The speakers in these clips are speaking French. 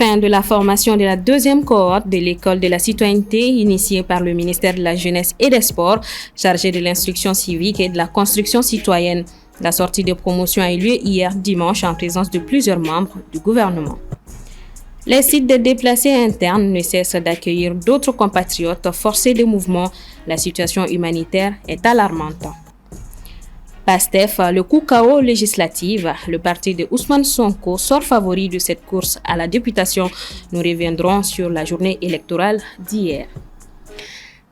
Fin de la formation de la deuxième cohorte de l'école de la citoyenneté initiée par le ministère de la Jeunesse et des Sports, chargé de l'instruction civique et de la construction citoyenne. La sortie de promotion a eu lieu hier dimanche en présence de plusieurs membres du gouvernement. Les sites de déplacés internes ne cessent d'accueillir d'autres compatriotes forcés de mouvement. La situation humanitaire est alarmante. PASTEF, le coup KO législatif, le parti de Ousmane Sonko sort favori de cette course à la députation. Nous reviendrons sur la journée électorale d'hier.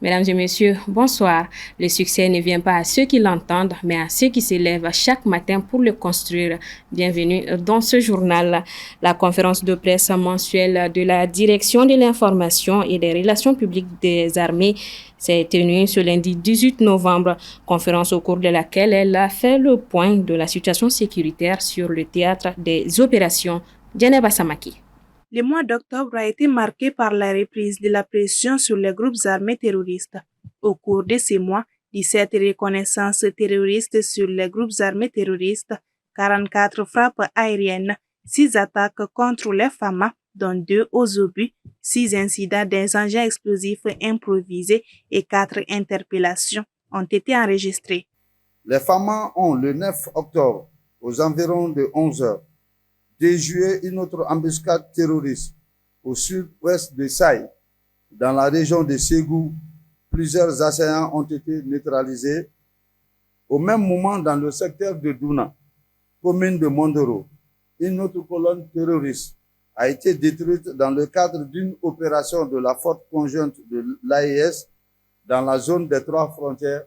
Mesdames et messieurs, bonsoir. Le succès ne vient pas à ceux qui l'entendent, mais à ceux qui se lèvent chaque matin pour le construire. Bienvenue dans ce journal. La conférence de presse mensuelle de la Direction de l'information et des relations publiques des armées s'est tenue ce lundi 18 novembre, conférence au cours de laquelle elle a fait le point de la situation sécuritaire sur le théâtre des opérations. Djeneba Samaki. Le mois d'octobre a été marqué par la reprise de la pression sur les groupes armés terroristes. Au cours de ces mois, 17 reconnaissances terroristes sur les groupes armés terroristes, 44 frappes aériennes, 6 attaques contre les FAMA, dont 2 aux obus, 6 incidents des engins explosifs improvisés et 4 interpellations ont été enregistrées. Les FAMA ont le 9 octobre, aux environs de 11 heures, déjoué une autre embuscade terroriste au sud-ouest de Saï, dans la région de Ségou. Plusieurs assaillants ont été neutralisés. Au même moment, dans le secteur de Douna, commune de Mondoro, une autre colonne terroriste a été détruite dans le cadre d'une opération de la force conjointe de l'AES dans la zone des 3 frontières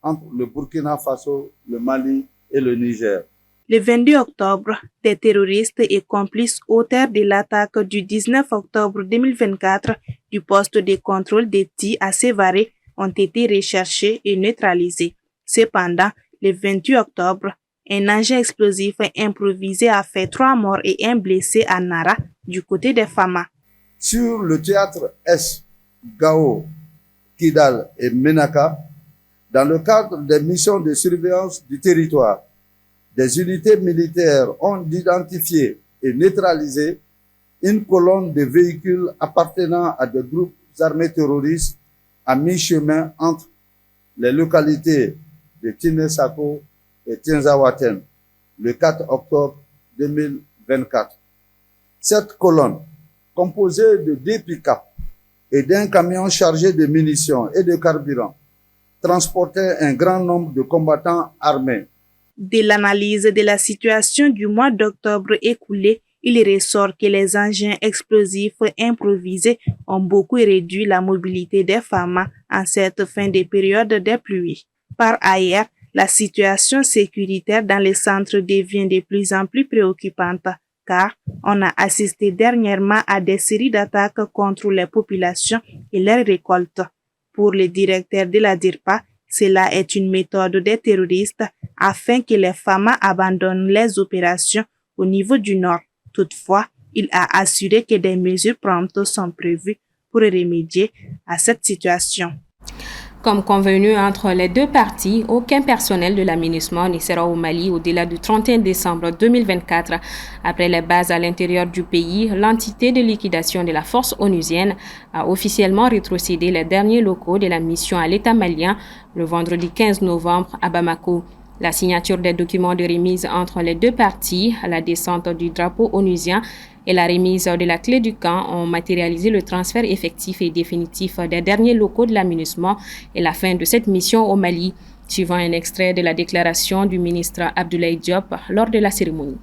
entre le Burkina Faso, le Mali et le Niger. Le 22 octobre, des terroristes et complices auteurs de l'attaque du 19 octobre 2024 du poste de contrôle des TI à Sévaré ont été recherchés et neutralisés. Cependant, le 28 octobre, un engin explosif improvisé a fait 3 morts et 1 blessé à Nara, du côté des FAMA. Sur le théâtre S, Gao, Kidal et Menaka, dans le cadre des missions de surveillance du territoire, des unités militaires ont identifié et neutralisé une colonne de véhicules appartenant à des groupes armés terroristes à mi-chemin entre les localités de Tinesako et Tinzawaten le 4 octobre 2024. Cette colonne, composée de 2 pick-up et d'un camion chargé de munitions et de carburant, transportait un grand nombre de combattants armés. De l'analyse de la situation du mois d'octobre écoulé, il ressort que les engins explosifs improvisés ont beaucoup réduit la mobilité des FAMA en cette fin de période des pluies. Par ailleurs, la situation sécuritaire dans les centres devient de plus en plus préoccupante car on a assisté dernièrement à des séries d'attaques contre les populations et leurs récoltes. Pour le directeur de la DIRPA, cela est une méthode des terroristes afin que les FAMA abandonnent les opérations au niveau du nord. Toutefois, il a assuré que des mesures promptes sont prévues pour remédier à cette situation. Comme convenu entre les deux parties, aucun personnel de l'aménagement ne sera au Mali au-delà du 31 décembre 2024. Après les bases à l'intérieur du pays, l'entité de liquidation de la force onusienne a officiellement rétrocédé les derniers locaux de la mission à l'État malien le vendredi 15 novembre à Bamako. La signature des documents de remise entre les deux parties, la descente du drapeau onusien et la remise de la clé du camp ont matérialisé le transfert effectif et définitif des derniers locaux de l'aménagement et la fin de cette mission au Mali, suivant un extrait de la déclaration du ministre Abdoulaye Diop lors de la cérémonie.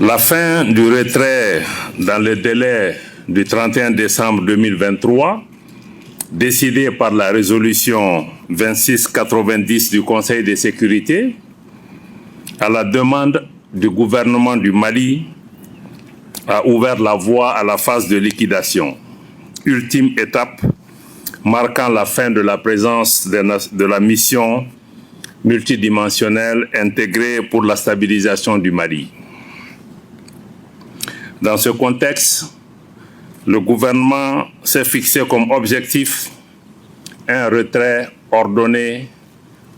La fin du retrait dans le délai du 31 décembre 2023, décidée par la résolution 2690 du Conseil de sécurité, à la demande du gouvernement du Mali, a ouvert la voie à la phase de liquidation, ultime étape marquant la fin de la présence de la mission multidimensionnelle intégrée pour la stabilisation du Mali. Dans ce contexte, le gouvernement s'est fixé comme objectif un retrait ordonné,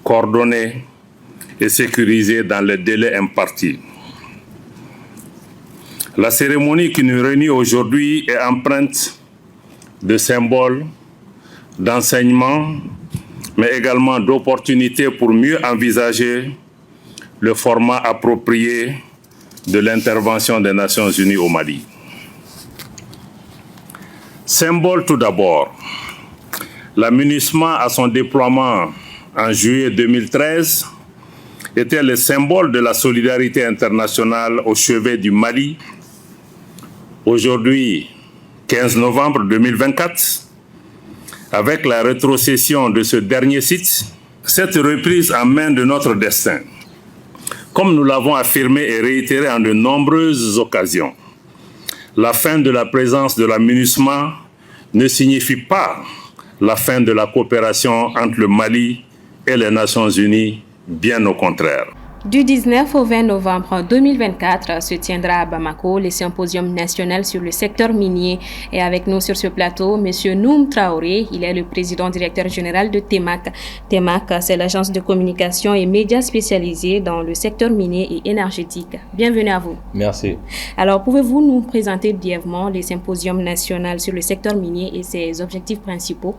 coordonné et sécurisé dans les délais impartis. La cérémonie qui nous réunit aujourd'hui est empreinte de symboles, d'enseignements, mais également d'opportunités pour mieux envisager le format approprié de l'intervention des Nations Unies au Mali. Symbole tout d'abord, la MINUSMA à son déploiement en juillet 2013 était le symbole de la solidarité internationale au chevet du Mali. Aujourd'hui, 15 novembre 2024, avec la rétrocession de ce dernier site, cette reprise en main de notre destin, comme nous l'avons affirmé et réitéré en de nombreuses occasions, la fin de la présence de la MINUSMA ne signifie pas la fin de la coopération entre le Mali et les Nations Unies, bien au contraire. Du 19 au 20 novembre 2024 se tiendra à Bamako le symposium national sur le secteur minier. Et avec nous sur ce plateau, M. Noum Traoré, il est le président directeur général de TEMAC. TEMAC, c'est l'agence de communication et médias spécialisée dans le secteur minier et énergétique. Bienvenue à vous. Merci. Alors, pouvez-vous nous présenter brièvement le symposium national sur le secteur minier et ses objectifs principaux?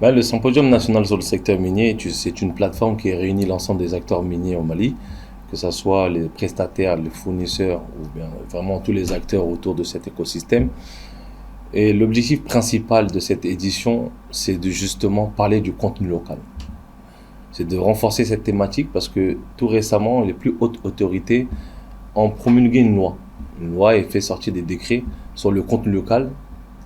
Le Symposium national sur le secteur minier, c'est une plateforme qui réunit l'ensemble des acteurs miniers au Mali, que ce soit les prestataires, les fournisseurs ou bien vraiment tous les acteurs autour de cet écosystème. Et l'objectif principal de cette édition, c'est de justement parler du contenu local. C'est de renforcer cette thématique parce que tout récemment, les plus hautes autorités ont promulgué une loi et fait sortir des décrets sur le contenu local.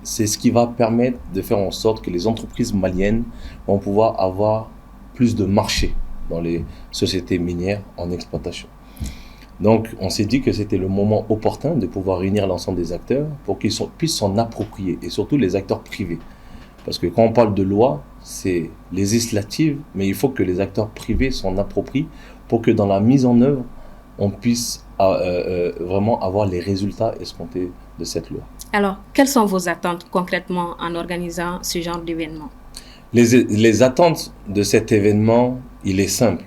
C'est ce qui va permettre de faire en sorte que les entreprises maliennes vont pouvoir avoir plus de marché dans les sociétés minières en exploitation. Donc, on s'est dit que c'était le moment opportun de pouvoir réunir l'ensemble des acteurs pour qu'ils puissent s'en approprier, et surtout les acteurs privés. Parce que quand on parle de loi, c'est législative, mais il faut que les acteurs privés s'en approprient pour que dans la mise en œuvre, on puisse vraiment avoir les résultats escomptés de cette loi. Alors, quelles sont vos attentes concrètement en organisant ce genre d'événement? Les attentes de cet événement, il est simple,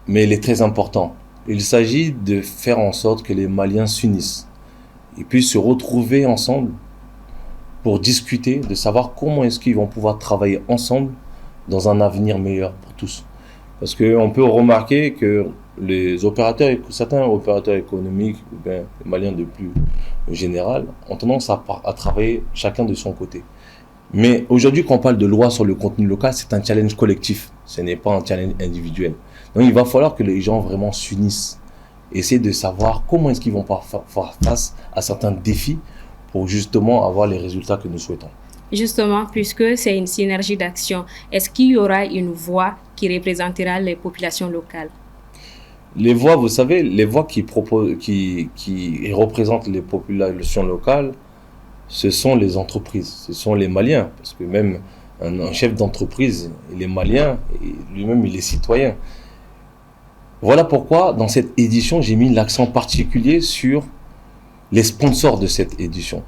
mais il est très important. Il s'agit de faire en sorte que les Maliens s'unissent et puissent se retrouver ensemble pour discuter, de savoir comment est-ce qu'ils vont pouvoir travailler ensemble dans un avenir meilleur pour tous. Parce qu'on peut remarquer que certains opérateurs économiques, ou bien les Maliens de plus général, ont tendance à travailler chacun de son côté. Mais aujourd'hui, quand on parle de loi sur le contenu local, c'est un challenge collectif, ce n'est pas un challenge individuel. Donc il va falloir que les gens vraiment s'unissent, essayer de savoir comment est-ce qu'ils vont faire face à certains défis pour justement avoir les résultats que nous souhaitons. Justement, puisque c'est une synergie d'action, est-ce qu'il y aura une voix qui représentera les populations locales? Les voix, vous savez, les voix qui représentent les populations locales, ce sont les entreprises, ce sont les Maliens. Parce que même un chef d'entreprise, il est malien, et lui-même, il est citoyen. Voilà pourquoi, dans cette édition, j'ai mis l'accent particulier sur les sponsors de cette édition.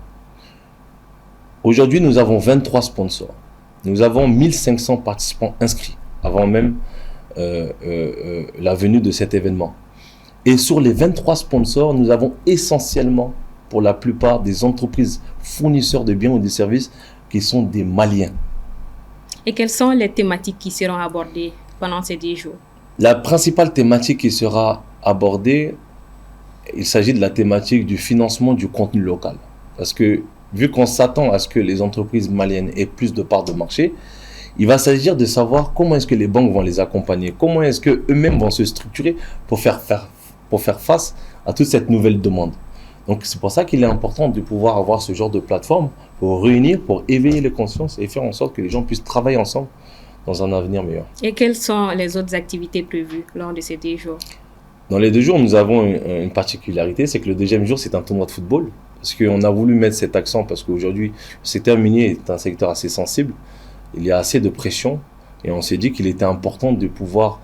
Aujourd'hui, nous avons 23 sponsors. Nous avons 1500 participants inscrits, avant même la venue de cet événement. Et sur les 23 sponsors, nous avons essentiellement, pour la plupart, des entreprises fournisseurs de biens ou de services qui sont des Maliens. Et quelles sont les thématiques qui seront abordées pendant ces 10 jours? La principale thématique qui sera abordée, il s'agit de la thématique du financement du contenu local. Parce que, vu qu'on s'attend à ce que les entreprises maliennes aient plus de parts de marché, il va s'agir de savoir comment est-ce que les banques vont les accompagner, comment est-ce qu'eux-mêmes vont se structurer pour faire face à toute cette nouvelle demande. Donc c'est pour ça qu'il est important de pouvoir avoir ce genre de plateforme pour réunir, pour éveiller les consciences et faire en sorte que les gens puissent travailler ensemble dans un avenir meilleur. Et quelles sont les autres activités prévues lors de ces 10 jours? Dans les 2 jours, nous avons une particularité, c'est que le deuxième jour, c'est un tournoi de football. Parce qu'on a voulu mettre cet accent, parce qu'aujourd'hui, le secteur minier est un secteur assez sensible. Il y a assez de pression et on s'est dit qu'il était important de pouvoir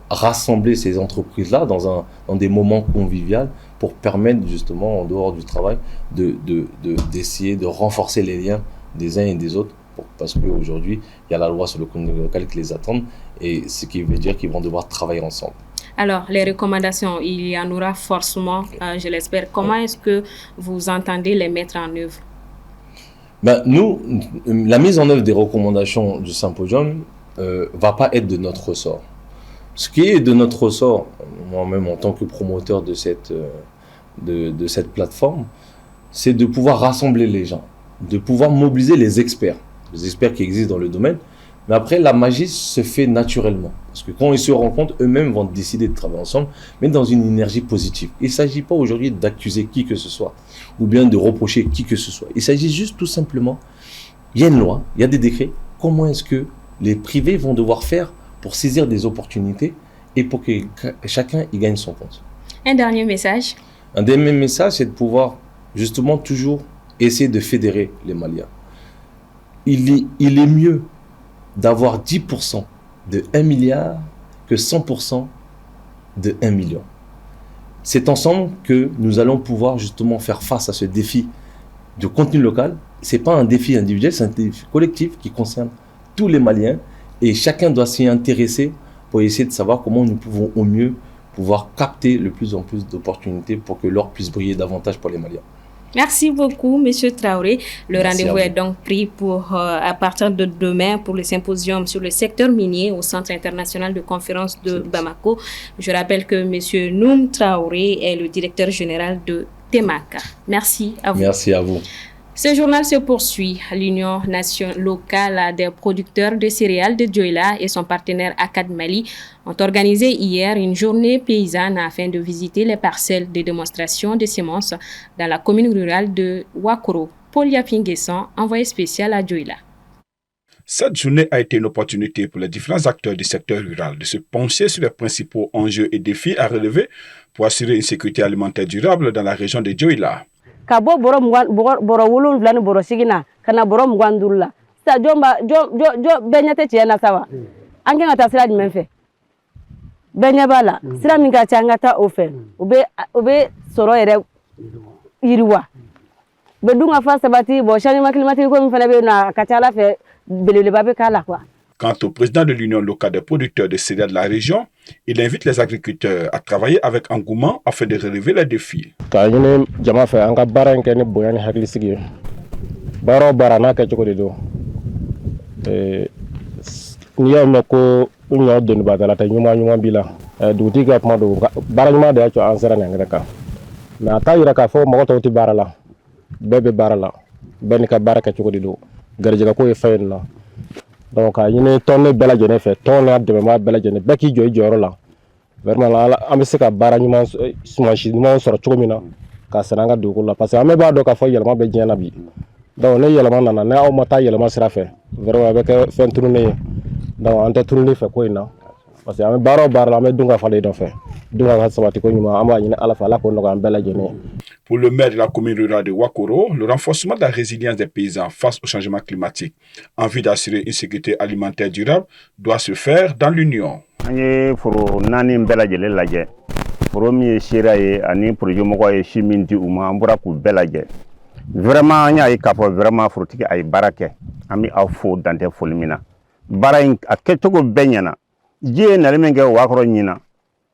rassembler ces entreprises-là dans des moments conviviaux pour permettre justement, en dehors du travail, d'essayer de renforcer les liens des uns et des autres. Parce qu'aujourd'hui, il y a la loi sur le contenu local qui les attend et ce qui veut dire qu'ils vont devoir travailler ensemble. Alors, les recommandations, il y en aura forcément, je l'espère. Comment est-ce que vous entendez les mettre en œuvre? Nous, la mise en œuvre des recommandations du symposium va pas être de notre ressort. Ce qui est de notre ressort, moi-même en tant que promoteur de cette plateforme, c'est de pouvoir rassembler les gens, de pouvoir mobiliser les experts qui existent dans le domaine. Mais après, la magie se fait naturellement. Parce que quand ils se rencontrent, eux-mêmes vont décider de travailler ensemble, mais dans une énergie positive. Il ne s'agit pas aujourd'hui d'accuser qui que ce soit, ou bien de reprocher qui que ce soit. Il s'agit juste tout simplement, il y a une loi, il y a des décrets. Comment est-ce que les privés vont devoir faire pour saisir des opportunités et pour que chacun y gagne son compte? Un dernier message. Un dernier message, c'est de pouvoir justement toujours essayer de fédérer les Maliens. Il est mieux d'avoir 10% de 1 milliard que 100% de 1 million. C'est ensemble que nous allons pouvoir justement faire face à ce défi de contenu local. Ce n'est pas un défi individuel, c'est un défi collectif qui concerne tous les Maliens et chacun doit s'y intéresser pour essayer de savoir comment nous pouvons au mieux pouvoir capter de plus en plus d'opportunités pour que l'or puisse briller davantage pour les Maliens. Merci beaucoup, Monsieur Traoré. Le rendez-vous est donc pris pour à partir de demain pour le symposium sur le secteur minier au Centre international de conférence de Bamako. Je rappelle que Monsieur Noum Traoré est le directeur général de Temaka. Merci à vous. Merci à vous. Ce journal se poursuit. L'Union nationale locale des producteurs de céréales de Dioula et son partenaire Akad Mali ont organisé hier une journée paysanne afin de visiter les parcelles de démonstration de semences dans la commune rurale de Wakoro. Paul Yapinguesson, envoyé spécial à Dioula. Cette journée a été une opportunité pour les différents acteurs du secteur rural de se pencher sur les principaux enjeux et défis à relever pour assurer une sécurité alimentaire durable dans la région de Dioula. Ka bo boro wolonwula ni boro sigina kana boro mugwan dulla sa jomba jo benyate tiena sawa ange ngata sira di menfe benya bala sira minga changata ofe obe soro ere yiriwa be dunga fa sabati bo changement climatique ko mi fana be na kachala fe belele babe kala kwa. Quant au président de l'Union locale des producteurs de céréales de la région, il invite les agriculteurs à travailler avec engouement afin de relever les défis. Donc yine tonne bela jene fe tonne adbe ma bela jene beki joy joro la vraiment la amse ka bara nyuma sumashi nyuma soro chomina ka sananga dugo la parce que ame ba do ka fo yelma be jena bi donc ne yelma nana ne o mata yelma sira fe vraiment avec fin tourner donc ante tourner fe ko ina parce que ame baro bar la me dunga fa le do fe dunga ka sabati ko nyuma amba nyine ala fa la ko no ka bela jene. Pour le maire de la commune rurale de Wakoro, le renforcement de la résilience des paysans face au changement climatique en vue d'assurer une sécurité alimentaire durable doit se faire dans l'Union. Vraiment, il y a vraiment fruité ay barake ami au fo dante folmina bara a ketoko benyana je na lemenge Wakoro nyina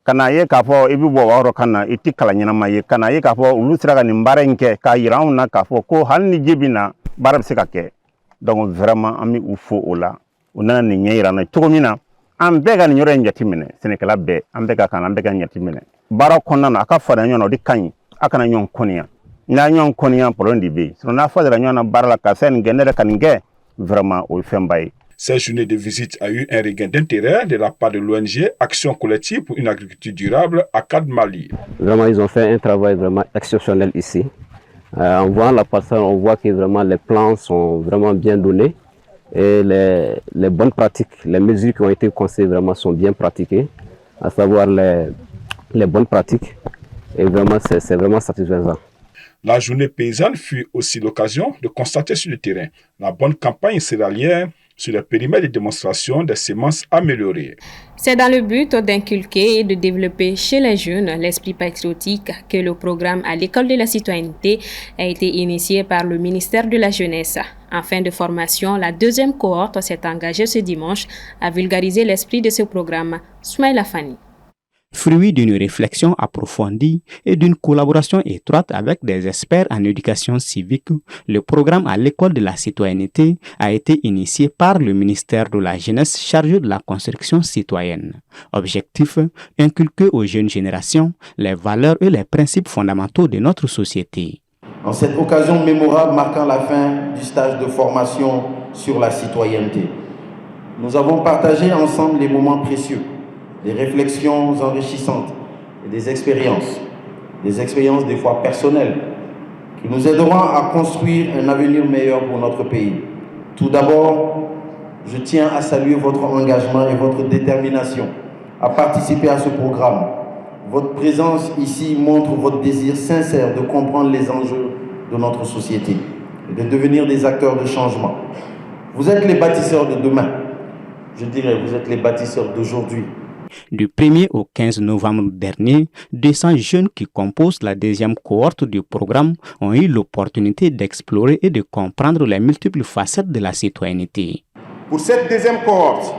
kana ye kafo ibi bo Wakoro kana iti kala nyina maye kana ye kafo ulusira ni mbarenke ka yirauna kafo ko hanni jibina barab sikake donc vraiment ami ufo ola unana ni nyeira na tugomina ambega ni nyore nyatimene senekala be ambega kana ambega nyatimene bara konna na aka fada nyono di kanyi aka na nyon konia na nyon konia polondi be so na fada nyona barala ka sen genere kanige vraiment o fembaye. Cette journée de visite a eu un regain d'intérêt de la part de l'ONG Action collective pour une agriculture durable à Akad Mali. Vraiment, ils ont fait un travail vraiment exceptionnel ici. En voyant la parcelle, on voit que vraiment les plans sont vraiment bien donnés et les bonnes pratiques, les mesures qui ont été conseillées vraiment sont bien pratiquées, à savoir les bonnes pratiques. Et vraiment, c'est vraiment satisfaisant. La journée paysanne fut aussi l'occasion de constater sur le terrain la bonne campagne céréalière sur le périmètre de démonstration des semences améliorées. C'est dans le but d'inculquer et de développer chez les jeunes l'esprit patriotique que le programme à l'école de la citoyenneté a été initié par le ministère de la Jeunesse. En fin de formation, la deuxième cohorte s'est engagée ce dimanche à vulgariser l'esprit de ce programme. Soumaïla Fani. Fruit d'une réflexion approfondie et d'une collaboration étroite avec des experts en éducation civique, le programme à l'école de la citoyenneté a été initié par le ministère de la Jeunesse chargé de la construction citoyenne. Objectif, inculquer aux jeunes générations les valeurs et les principes fondamentaux de notre société. En cette occasion mémorable marquant la fin du stage de formation sur la citoyenneté, nous avons partagé ensemble les moments précieux, des réflexions enrichissantes et des expériences des fois personnelles, qui nous aideront à construire un avenir meilleur pour notre pays. Tout d'abord, je tiens à saluer votre engagement et votre détermination à participer à ce programme. Votre présence ici montre votre désir sincère de comprendre les enjeux de notre société et de devenir des acteurs de changement. Vous êtes les bâtisseurs de demain. Je dirais, vous êtes les bâtisseurs d'aujourd'hui. Du 1er au 15 novembre dernier, 200 jeunes qui composent la deuxième cohorte du programme ont eu l'opportunité d'explorer et de comprendre les multiples facettes de la citoyenneté. Pour cette deuxième cohorte,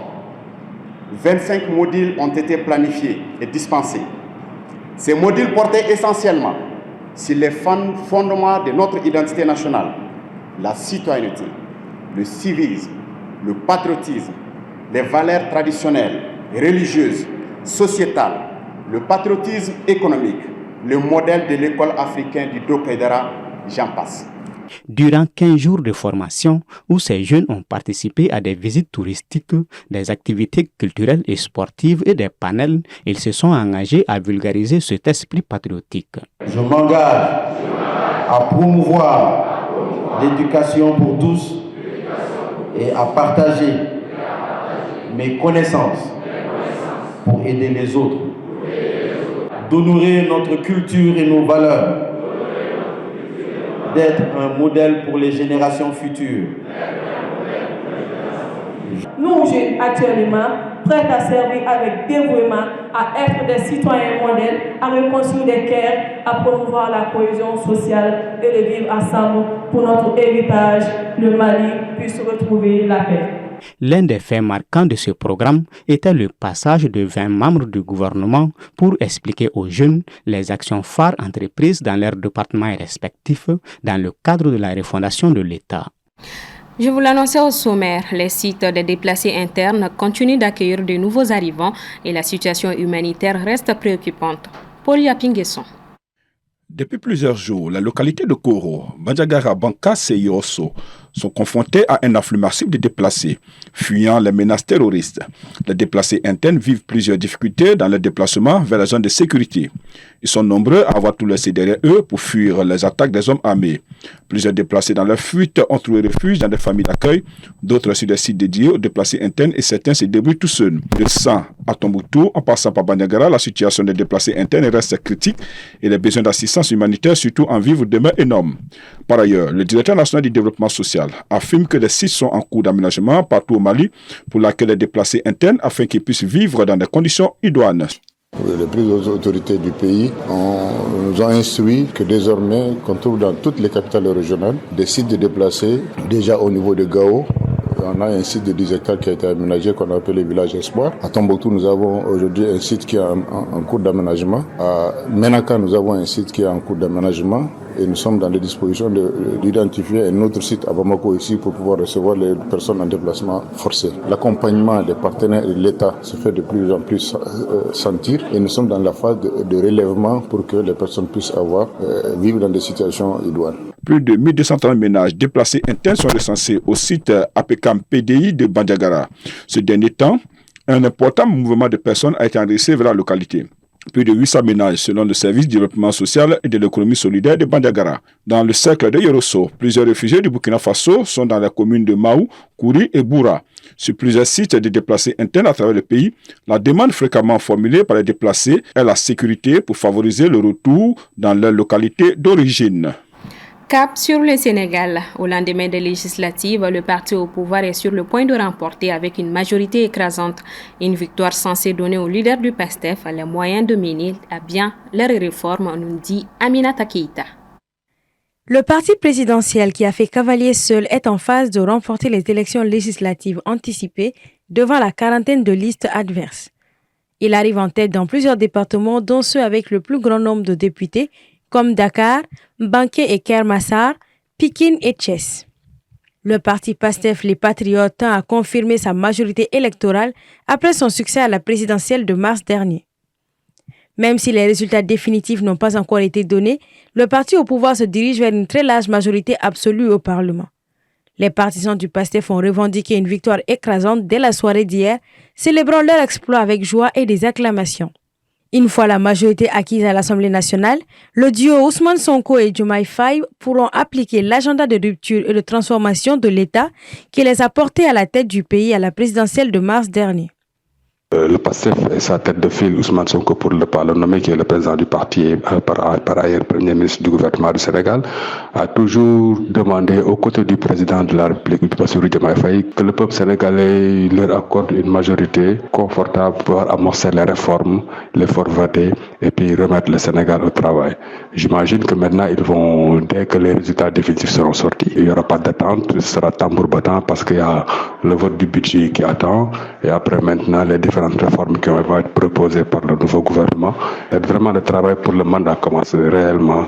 25 modules ont été planifiés et dispensés. Ces modules portaient essentiellement sur les fondements de notre identité nationale, la citoyenneté, le civisme, le patriotisme, les valeurs traditionnelles, religieuses, sociétales, le patriotisme économique, le modèle de l'école africaine du Dokaidara, j'en passe. Durant 15 jours de formation, où ces jeunes ont participé à des visites touristiques, des activités culturelles et sportives et des panels, ils se sont engagés à vulgariser cet esprit patriotique. Je m'engage à promouvoir l'éducation pour tous et à partager mes connaissances pour aider les autres, d'honorer notre culture et nos valeurs, d'être un modèle pour les générations futures. Nous, jeunes, actuellement, prêts à servir avec dévouement, à être des citoyens modèles, à reconstruire des cœurs, à promouvoir la cohésion sociale et de vivre ensemble pour notre héritage, le Mali puisse retrouver la paix. L'un des faits marquants de ce programme était le passage de 20 membres du gouvernement pour expliquer aux jeunes les actions phares entreprises dans leurs départements respectifs dans le cadre de la refondation de l'État. Je vous l'annonçais au sommaire, les sites des déplacés internes continuent d'accueillir de nouveaux arrivants et la situation humanitaire reste préoccupante. Paul Yapinguesson. Depuis plusieurs jours, la localité de Koro, Bandiagara, Bankas et Yosso sont confrontés à un afflux massif de déplacés, fuyant les menaces terroristes. Les déplacés internes vivent plusieurs difficultés dans leur déplacement vers la zone de sécurité. Ils sont nombreux à avoir tout laissé derrière eux pour fuir les attaques des hommes armés. Plusieurs déplacés dans leur fuite ont trouvé refuge dans des familles d'accueil, d'autres sur des sites dédiés aux déplacés internes et certains se débrouillent tout seuls. De San à Tombouctou, en passant par Bandiagara, la situation des déplacés internes reste critique et les besoins d'assistance humanitaire, surtout en vivre, demeurent énormes. Par ailleurs, le directeur national du développement social affirme que les sites sont en cours d'aménagement partout au Mali pour l'accueil des déplacés internes afin qu'ils puissent vivre dans des conditions idoines. Les plus hautes autorités du pays nous ont instruit que désormais, qu'on trouve dans toutes les capitales régionales des sites de déplacés, déjà au niveau de Gao. On a un site de 10 hectares qui a été aménagé qu'on appelle le village Espoir. À Tombouctou, nous avons aujourd'hui un site qui est en cours d'aménagement. À Menaka, nous avons un site qui est en cours d'aménagement. Et nous sommes dans les dispositions d'identifier un autre site à Bamako ici pour pouvoir recevoir les personnes en déplacement forcé. L'accompagnement des partenaires et de l'État se fait de plus en plus sentir et nous sommes dans la phase de relèvement pour que les personnes puissent vivre dans des situations idoines. Plus de 1230 ménages déplacés internes sont recensés au site APCAM PDI de Bandiagara. Ce dernier temps, un important mouvement de personnes a été enregistré vers la localité. Plus de 800 ménages selon le service du développement social et de l'économie solidaire de Bandiagara. Dans le cercle de Yorosso, plusieurs réfugiés du Burkina Faso sont dans les communes de Maou, Kouri et Boura. Sur plusieurs sites de déplacés internes à travers le pays, la demande fréquemment formulée par les déplacés est la sécurité pour favoriser le retour dans leur localité d'origine. Cap sur le Sénégal. Au lendemain des législatives, le parti au pouvoir est sur le point de remporter avec une majorité écrasante une victoire censée donner au leader du PASTEF les moyens de mener à bien leurs réformes, nous dit Aminata Keïta. Le parti présidentiel qui a fait cavalier seul est en phase de remporter les élections législatives anticipées devant la quarantaine de listes adverses. Il arrive en tête dans plusieurs départements, dont ceux avec le plus grand nombre de députés, comme Dakar, Banké et Kermassar, Pikine et Thiès. Le parti PASTEF Les Patriotes tend à confirmer sa majorité électorale après son succès à la présidentielle de mars dernier. Même si les résultats définitifs n'ont pas encore été donnés, le parti au pouvoir se dirige vers une très large majorité absolue au Parlement. Les partisans du PASTEF ont revendiqué une victoire écrasante dès la soirée d'hier, célébrant leur exploit avec joie et des acclamations. Une fois la majorité acquise à l'Assemblée nationale, le duo Ousmane Sonko et Diomaye Faye pourront appliquer l'agenda de rupture et de transformation de l'État qui les a portés à la tête du pays à la présidentielle de mars dernier. Le PASTEF et sa tête de file, Ousmane Sonko, pour ne pas le nommer, qui est le président du parti et par ailleurs premier ministre du gouvernement du Sénégal, a toujours demandé aux côtés du président de la République, Bassirou Diomaye Faye, que le peuple sénégalais leur accorde une majorité confortable pour pouvoir amorcer les réformes, les faire voter et puis remettre le Sénégal au travail. J'imagine que maintenant, ils vont, dès que les résultats définitifs seront sortis, il n'y aura pas d'attente, ce sera tambour battant parce qu'il y a le vote du budget qui attend et après maintenant les différentes réformes qui vont être proposées par le nouveau gouvernement. Et vraiment, le travail pour le mandat commence réellement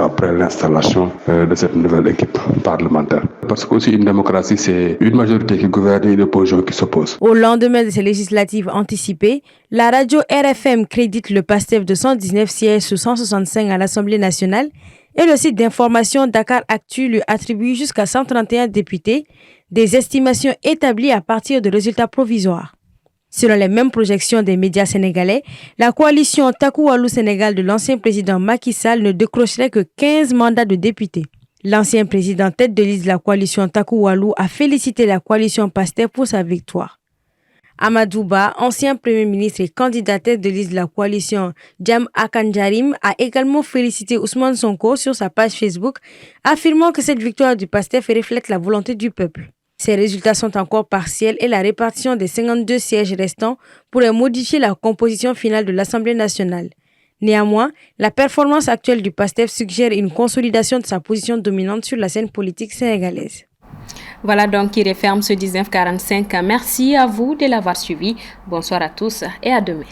après l'installation de cette nouvelle équipe parlementaire. Parce que aussi une démocratie, c'est une majorité qui gouverne et une opposition qui s'oppose. Au lendemain de ces législatives anticipées, la radio RFM crédite le PASTEF de 119 sièges sur 165 à l'Assemblée nationale et le site d'information Dakar Actu lui attribue jusqu'à 131 députés, des estimations établies à partir de résultats provisoires. Selon les mêmes projections des médias sénégalais, la coalition Taku Wallu Sénégal de l'ancien président Macky Sall ne décrocherait que 15 mandats de députés. L'ancien président tête de liste de la coalition Taku Wallu a félicité la coalition PASTEF pour sa victoire. Amadou Ba, ancien premier ministre et candidat tête de liste de la coalition Jam Akanjarim, a également félicité Ousmane Sonko sur sa page Facebook, affirmant que cette victoire du PASTEF reflète la volonté du peuple. Ces résultats sont encore partiels et la répartition des 52 sièges restants pourrait modifier la composition finale de l'Assemblée nationale. Néanmoins, la performance actuelle du PASTEF suggère une consolidation de sa position dominante sur la scène politique sénégalaise. Voilà donc qui referme ce 1945. Merci à vous de l'avoir suivi. Bonsoir à tous et à demain.